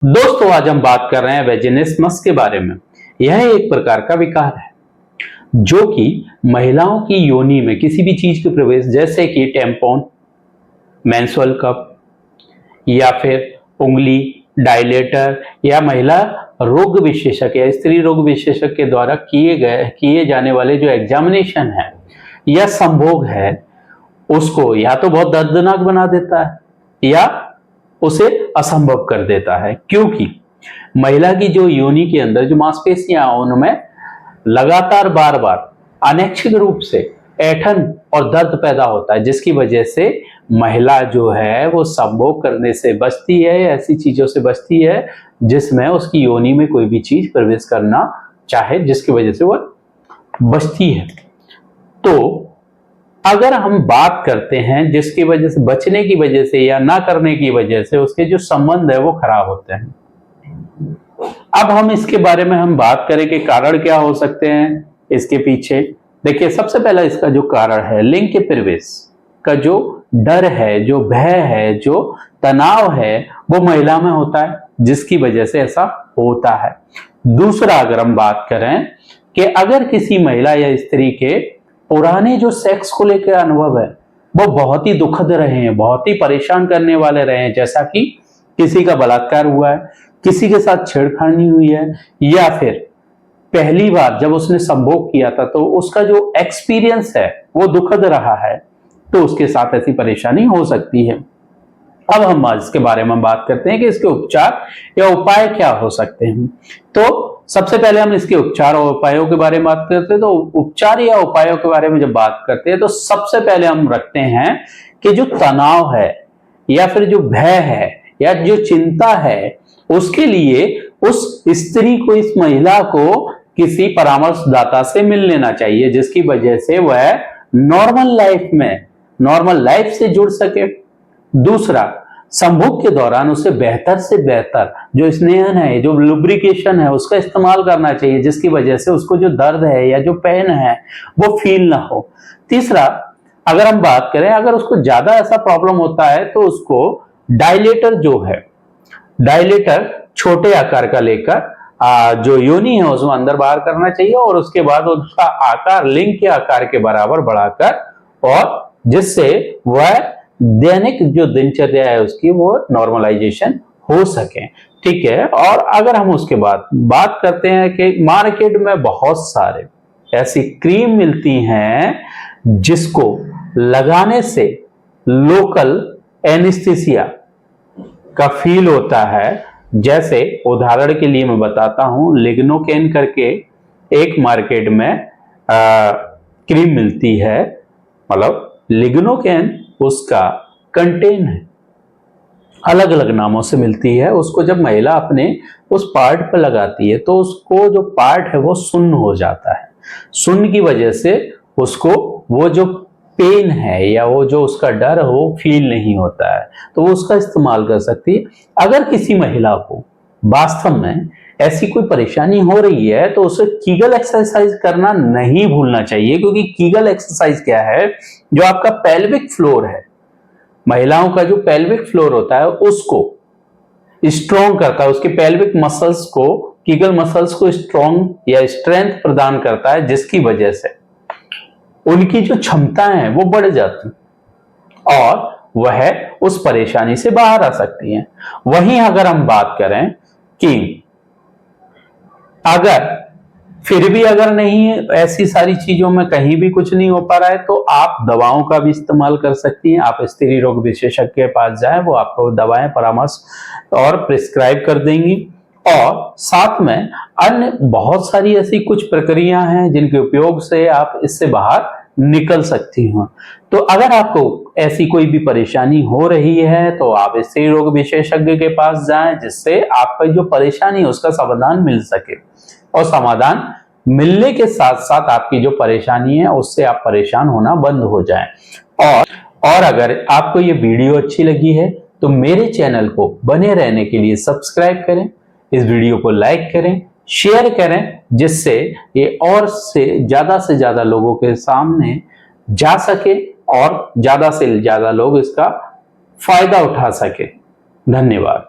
दोस्तों, आज हम बात कर रहे हैं वेजिनिस्मस के बारे में। यह एक प्रकार का विकार है जो कि महिलाओं की योनि में किसी भी चीज के प्रवेश, जैसे कि टेम्पोन, मेंस्ट्रुअल कप या फिर उंगली, डायलेटर या महिला रोग विशेषज्ञ या स्त्री रोग विशेषज्ञ के द्वारा किए जाने वाले जो एग्जामिनेशन है या संभोग है, उसको या तो बहुत दर्दनाक बना देता है या उसे असंभव कर देता है। क्योंकि महिला की जो योनि के अंदर जो मांसपेशियां उनमें लगातार बार बार अनैच्छिक रूप से ऐंठन और दर्द पैदा होता है, जिसकी वजह से महिला जो है वो संभोग करने से बचती है, ऐसी चीजों से बचती है जिसमें उसकी योनि में कोई भी चीज प्रवेश करना चाहे, जिसकी वजह से वह बचती है। तो अगर हम बात करते हैं जिसकी वजह से बचने की वजह से या ना करने की वजह से उसके जो संबंध है वो खराब होते हैं। अब हम इसके बारे में हम बात करें कि कारण क्या हो सकते हैं इसके पीछे। देखिए, सबसे पहला इसका जो कारण है, लिंग के प्रवेश का जो डर है, जो भय है, जो तनाव है, वो महिला में होता है, जिसकी वजह से ऐसा होता है। दूसरा, अगर हम बात करें कि अगर किसी महिला या स्त्री के पुराने जो सेक्स को लेकर अनुभव है वो बहुत ही दुखद रहे हैं, बहुत ही परेशान करने वाले रहे हैं, जैसा कि किसी का बलात्कार हुआ है, किसी के साथ छेड़खानी हुई है, या फिर पहली बार जब उसने संभोग किया था तो उसका जो एक्सपीरियंस है वो दुखद रहा है, तो उसके साथ ऐसी परेशानी हो सकती है। अब हम इसके बारे में बात करते हैं कि इसके उपचार या उपाय क्या हो सकते हैं। तो सबसे पहले हम इसके उपचार और उपायों के बारे में बात करते हैं। तो उपचार या उपायों के बारे में जब बात करते हैं तो सबसे पहले हम रखते हैं कि जो तनाव है या फिर जो भय है या जो चिंता है, उसके लिए उस स्त्री को, इस महिला को किसी परामर्शदाता से मिल लेना चाहिए, जिसकी वजह से वह नॉर्मल लाइफ से जुड़ सके। दूसरा, संभोग के दौरान उसे बेहतर से बेहतर जो स्नेहन है, जो लुब्रिकेशन है, उसका इस्तेमाल करना चाहिए, जिसकी वजह से उसको जो दर्द है या जो पेन है वो फील ना हो। तीसरा, अगर हम बात करें, अगर उसको ज्यादा ऐसा प्रॉब्लम होता है तो उसको डायलेटर जो है, डायलेटर छोटे आकार का लेकर जो योनि है उसमें अंदर बाहर करना चाहिए और उसके बाद उसका आकार लिंग के आकार के बराबर बढ़ाकर, और जिससे वह दैनिक जो दिनचर्या है उसकी वो नॉर्मलाइजेशन हो सके। ठीक है। और अगर हम उसके बाद बात करते हैं कि मार्केट में बहुत सारे ऐसी क्रीम मिलती हैं जिसको लगाने से लोकल एनेस्थीसिया का फील होता है। जैसे उदाहरण के लिए मैं बताता हूं, लिग्नोकेन करके एक मार्केट में क्रीम मिलती है, मतलब लिग्नोकेन उसका कंटेन है, अलग अलग नामों से मिलती है। उसको जब महिला अपने उस पार्ट पर लगाती है तो उसको जो पार्ट है वो सुन्न हो जाता है। सुन्न की वजह से उसको वो जो पेन है या वो जो उसका डर है वो फील नहीं होता है, तो वो उसका इस्तेमाल कर सकती है। अगर किसी महिला को वास्तव में ऐसी कोई परेशानी हो रही है तो उसे कीगल एक्सरसाइज करना नहीं भूलना चाहिए, क्योंकि कीगल एक्सरसाइज क्या है, जो आपका पेल्विक फ्लोर है, महिलाओं का जो पेल्विक फ्लोर होता है उसको स्ट्रॉन्ग करता है, उसके पेल्विक मसल्स को, कीगल मसल्स को स्ट्रॉन्ग या स्ट्रेंथ प्रदान करता है, जिसकी वजह से उनकी जो क्षमताएं हैं वो बढ़ जाती और वह उस परेशानी से बाहर आ सकती हैं। वहीं अगर हम बात करें कि अगर फिर भी अगर नहीं, ऐसी सारी चीजों में कहीं भी कुछ नहीं हो पा रहा है, तो आप दवाओं का भी इस्तेमाल कर सकती हैं। आप स्त्री रोग विशेषज्ञ के पास जाएं, वो आपको दवाएं परामर्श और प्रिस्क्राइब कर देंगी। और साथ में अन्य बहुत सारी ऐसी कुछ प्रक्रिया हैं जिनके उपयोग से आप इससे बाहर निकल सकती हैं। तो अगर आपको ऐसी कोई भी परेशानी हो रही है तो आप स्त्री रोग विशेषज्ञ के पास जाएं, जिससे आपका जो परेशानी है उसका समाधान मिल सके, और समाधान मिलने के साथ साथ आपकी जो परेशानी है उससे आप परेशान होना बंद हो जाएं। और अगर आपको ये वीडियो अच्छी लगी है तो मेरे चैनल को बने रहने के लिए सब्सक्राइब करें, इस वीडियो को लाइक करें, शेयर करें, जिससे ये और से ज्यादा लोगों के सामने जा सके और ज्यादा से ज्यादा लोग इसका फायदा उठा सके। धन्यवाद।